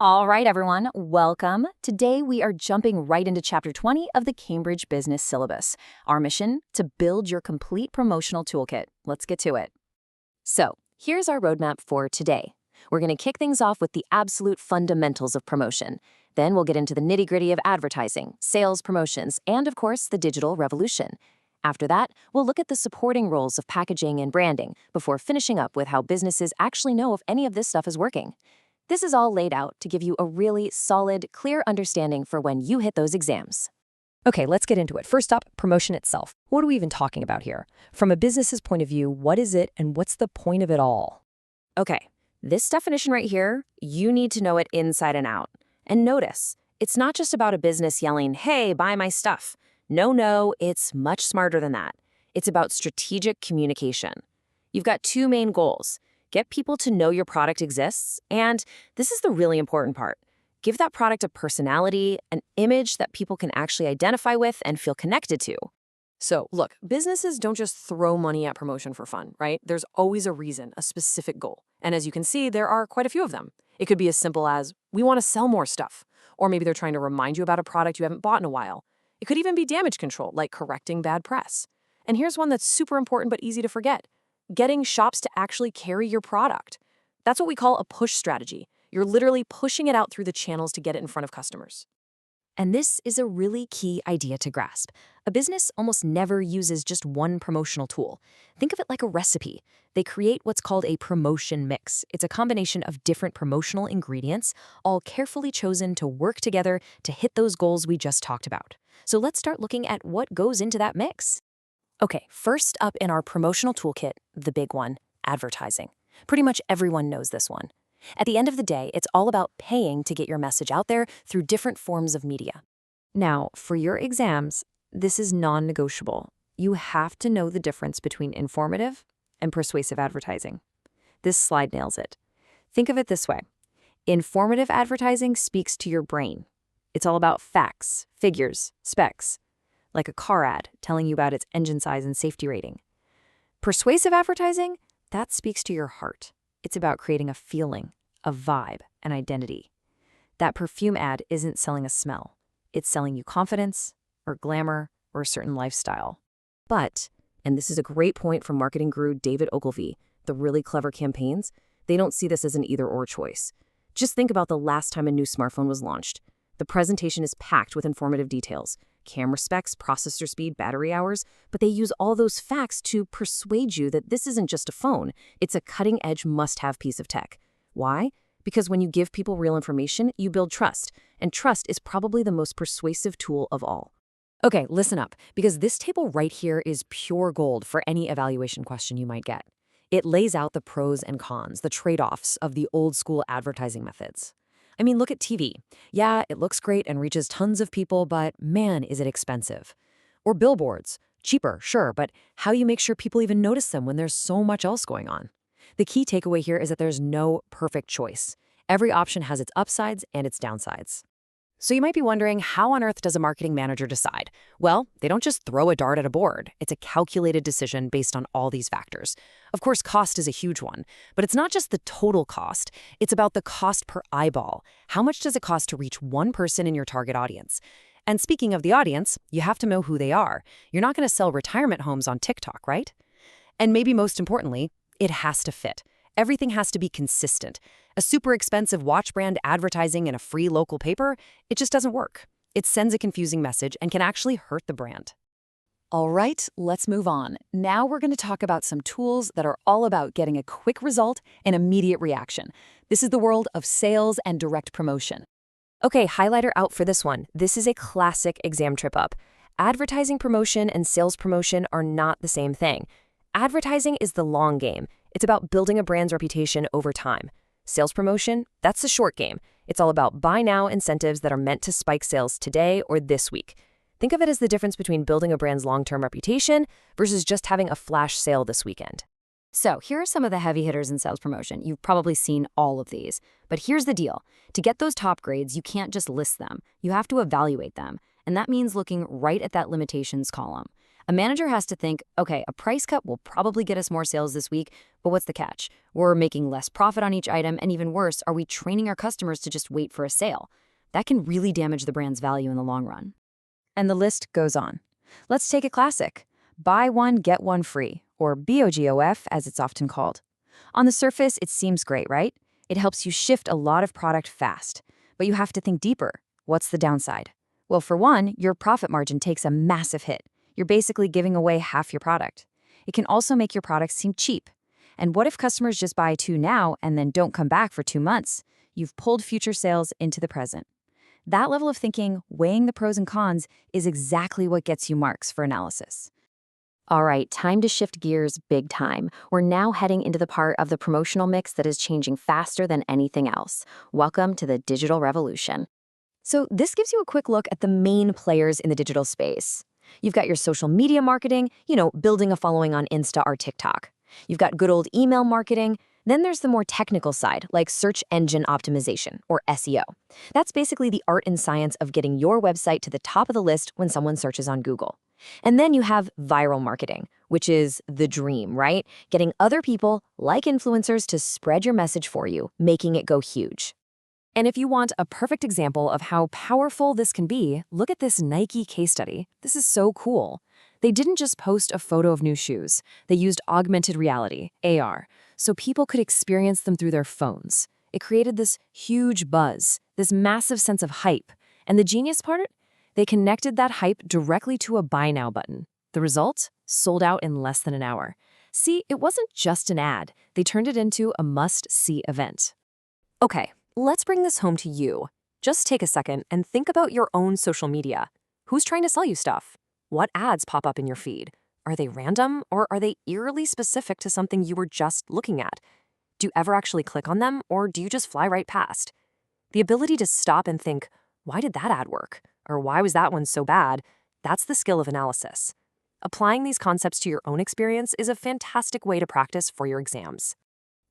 All right, everyone, welcome. Today we are jumping right into Chapter 20 of the Cambridge Business Syllabus. Our mission, to build your complete promotional toolkit. Let's get to it. So, here's our roadmap for today. We're going to kick things off with the absolute fundamentals of promotion. Then we'll get into the nitty-gritty of advertising, sales promotions, and of course, the digital revolution. After that, we'll look at the supporting roles of packaging and branding before finishing up with how businesses actually know if any of this stuff is working. This is all laid out to give you a really solid, clear understanding for when you hit those exams. Okay, let's get into it. First up, promotion itself. What are we even talking about here? From a business's point of view, what is it and what's the point of it all? Okay, this definition right here, you need to know it inside and out. And notice, it's not just about a business yelling, "Hey, buy my stuff." No, it's much smarter than that. It's about strategic communication. You've got two main goals. Get people to know your product exists, and this is the really important part. Give that product a personality, an image that people can actually identify with and feel connected to. So, look, businesses don't just throw money at promotion for fun, right? There's always a reason, a specific goal. And as you can see, there are quite a few of them. It could be as simple as, we want to sell more stuff. Or maybe they're trying to remind you about a product you haven't bought in a while. It could even be damage control, like correcting bad press. And here's one that's super important but easy to forget. Getting shops to actually carry your product. That's what we call a push strategy. You're literally pushing it out through the channels to get it in front of customers. And this is a really key idea to grasp. A business almost never uses just one promotional tool. Think of it like a recipe. They create what's called a promotion mix. It's a combination of different promotional ingredients, all carefully chosen to work together to hit those goals we just talked about. So let's start looking at what goes into that mix. Okay, first up in our promotional toolkit, the big one, advertising. Pretty much everyone knows this one. At the end of the day, it's all about paying to get your message out there through different forms of media. Now, for your exams, this is non-negotiable. You have to know the difference between informative and persuasive advertising. This slide nails it. Think of it this way. Informative advertising speaks to your brain. It's all about facts, figures, specs, like a car ad telling you about its engine size and safety rating. Persuasive advertising, that speaks to your heart. It's about creating a feeling, a vibe, an identity. That perfume ad isn't selling a smell. It's selling you confidence, or glamour, or a certain lifestyle. But, and this is a great point from marketing guru David Ogilvy, the really clever campaigns, they don't see this as an either-or choice. Just think about the last time a new smartphone was launched. The presentation is packed with informative details. Camera specs, processor speed, battery hours, but they use all those facts to persuade you that this isn't just a phone, it's a cutting-edge must-have piece of tech. Why? Because when you give people real information, you build trust, and trust is probably the most persuasive tool of all. Okay, listen up, because this table right here is pure gold for any evaluation question you might get. It lays out the pros and cons, the trade-offs of the old-school advertising methods. I mean, look at TV. Yeah, it looks great and reaches tons of people, but man, is it expensive. Or billboards. Cheaper, sure, but how do you make sure people even notice them when there's so much else going on? The key takeaway here is that there's no perfect choice. Every option has its upsides and its downsides. So you might be wondering, how on earth does a marketing manager decide? Well, they don't just throw a dart at a board. It's a calculated decision based on all these factors. Of course, cost is a huge one, but it's not just the total cost. It's about the cost per eyeball. How much does it cost to reach one person in your target audience? And speaking of the audience, you have to know who they are. You're not going to sell retirement homes on TikTok, right? And maybe most importantly, it has to fit. Everything has to be consistent. A super expensive watch brand advertising in a free local paper, it just doesn't work. It sends a confusing message and can actually hurt the brand. All right, let's move on. Now we're going to talk about some tools that are all about getting a quick result and immediate reaction. This is the world of sales and direct promotion. Okay, highlighter out for this one. This is a classic exam trip up. Advertising promotion and sales promotion are not the same thing. Advertising is the long game. It's about building a brand's reputation over time. Sales promotion, that's the short game. It's all about buy now incentives that are meant to spike sales today or this week. Think of it as the difference between building a brand's long-term reputation versus just having a flash sale this weekend. So here are some of the heavy hitters in sales promotion. You've probably seen all of these. But here's the deal. To get those top grades, you can't just list them. You have to evaluate them. And that means looking right at that limitations column. A manager has to think, okay, a price cut will probably get us more sales this week, but what's the catch? We're making less profit on each item, and even worse, are we training our customers to just wait for a sale? That can really damage the brand's value in the long run. And the list goes on. Let's take a classic. Buy one, get one free, or BOGOF as it's often called. On the surface, it seems great, right? It helps you shift a lot of product fast. But you have to think deeper. What's the downside? Well, for one, your profit margin takes a massive hit. You're basically giving away half your product. It can also make your products seem cheap. And what if customers just buy 2 now and then don't come back for 2 months? You've pulled future sales into the present. That level of thinking, weighing the pros and cons, is exactly what gets you marks for analysis. All right, time to shift gears big time. We're now heading into the part of the promotional mix that is changing faster than anything else. Welcome to the digital revolution. So this gives you a quick look at the main players in the digital space. You've got your social media marketing, building a following on Insta or TikTok. You've got good old email marketing. Then there's the more technical side, like search engine optimization, or SEO. That's basically the art and science of getting your website to the top of the list when someone searches on Google. And then you have viral marketing, which is the dream, right? Getting other people, like influencers, to spread your message for you, making it go huge. And if you want a perfect example of how powerful this can be, look at this Nike case study. This is so cool. They didn't just post a photo of new shoes. They used augmented reality, AR, so people could experience them through their phones. It created this huge buzz, this massive sense of hype. And the genius part? They connected that hype directly to a buy now button. The result? Sold out in less than an hour. See, it wasn't just an ad. They turned it into a must-see event. Okay, let's bring this home to you. Just take a second and think about your own social media. Who's trying to sell you stuff? What ads pop up in your feed? Are they random, or are they eerily specific to something you were just looking at? Do you ever actually click on them, or do you just fly right past? The ability to stop and think, why did that ad work? Or why was that one so bad? That's the skill of analysis. Applying these concepts to your own experience is a fantastic way to practice for your exams.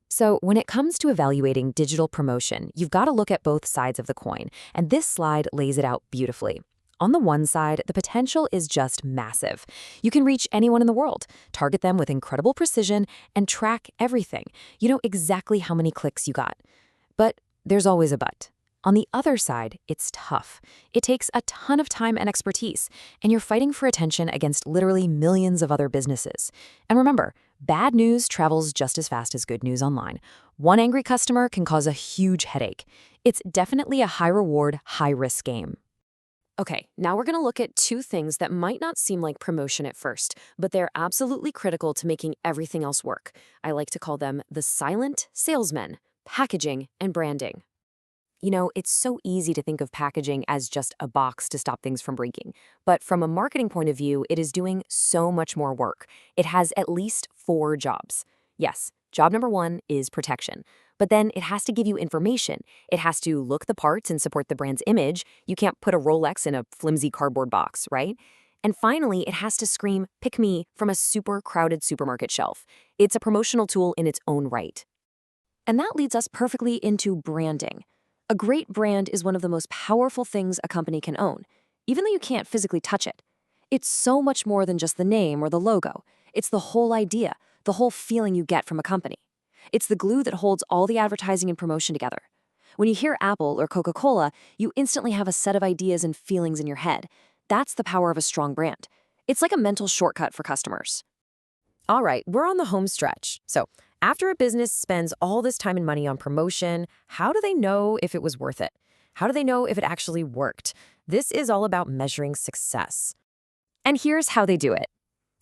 So when it comes to evaluating digital promotion, you've got to look at both sides of the coin, and this slide lays it out beautifully. On the one side, the potential is just massive. You can reach anyone in the world, target them with incredible precision, and track everything. You know exactly how many clicks you got. But there's always a but. On the other side, it's tough. It takes a ton of time and expertise, and you're fighting for attention against literally millions of other businesses. And remember, bad news travels just as fast as good news online. One angry customer can cause a huge headache. It's definitely a high-reward, high-risk game. Okay, now we're going to look at 2 things that might not seem like promotion at first, but they're absolutely critical to making everything else work. I like to call them the silent salesmen: packaging and branding. It's so easy to think of packaging as just a box to stop things from breaking. But from a marketing point of view, it is doing so much more work. It has at least 4 jobs. Yes, job number 1 is protection. But then it has to give you information. It has to look the parts and support the brand's image. You can't put a Rolex in a flimsy cardboard box, right? And finally, it has to scream, "Pick me," from a super crowded supermarket shelf. It's a promotional tool in its own right. And that leads us perfectly into branding. A great brand is one of the most powerful things a company can own, even though you can't physically touch it. It's so much more than just the name or the logo. It's the whole idea, the whole feeling you get from a company. It's the glue that holds all the advertising and promotion together. When you hear Apple or Coca-Cola, you instantly have a set of ideas and feelings in your head. That's the power of a strong brand. It's like a mental shortcut for customers. All right, we're on the home stretch. So after a business spends all this time and money on promotion, how do they know if it was worth it? How do they know if it actually worked? This is all about measuring success. And here's how they do it.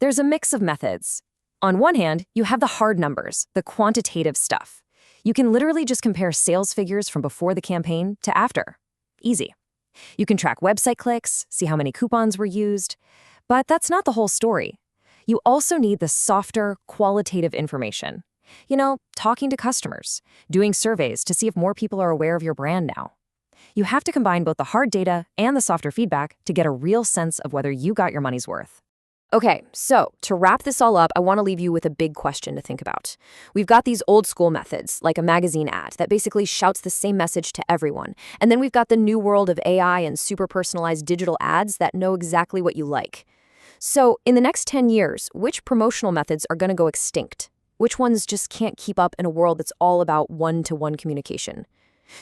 There's a mix of methods. On one hand, you have the hard numbers, the quantitative stuff. You can literally just compare sales figures from before the campaign to after. Easy. You can track website clicks, see how many coupons were used. But that's not the whole story. You also need the softer, qualitative information. Talking to customers, doing surveys to see if more people are aware of your brand now. You have to combine both the hard data and the softer feedback to get a real sense of whether you got your money's worth. Okay, so to wrap this all up, I want to leave you with a big question to think about. We've got these old school methods, like a magazine ad that basically shouts the same message to everyone. And then we've got the new world of AI and super personalized digital ads that know exactly what you like. So, in the next 10 years, which promotional methods are going to go extinct? Which ones just can't keep up in a world that's all about one-to-one communication?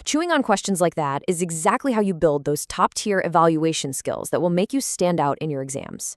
Chewing on questions like that is exactly how you build those top-tier evaluation skills that will make you stand out in your exams.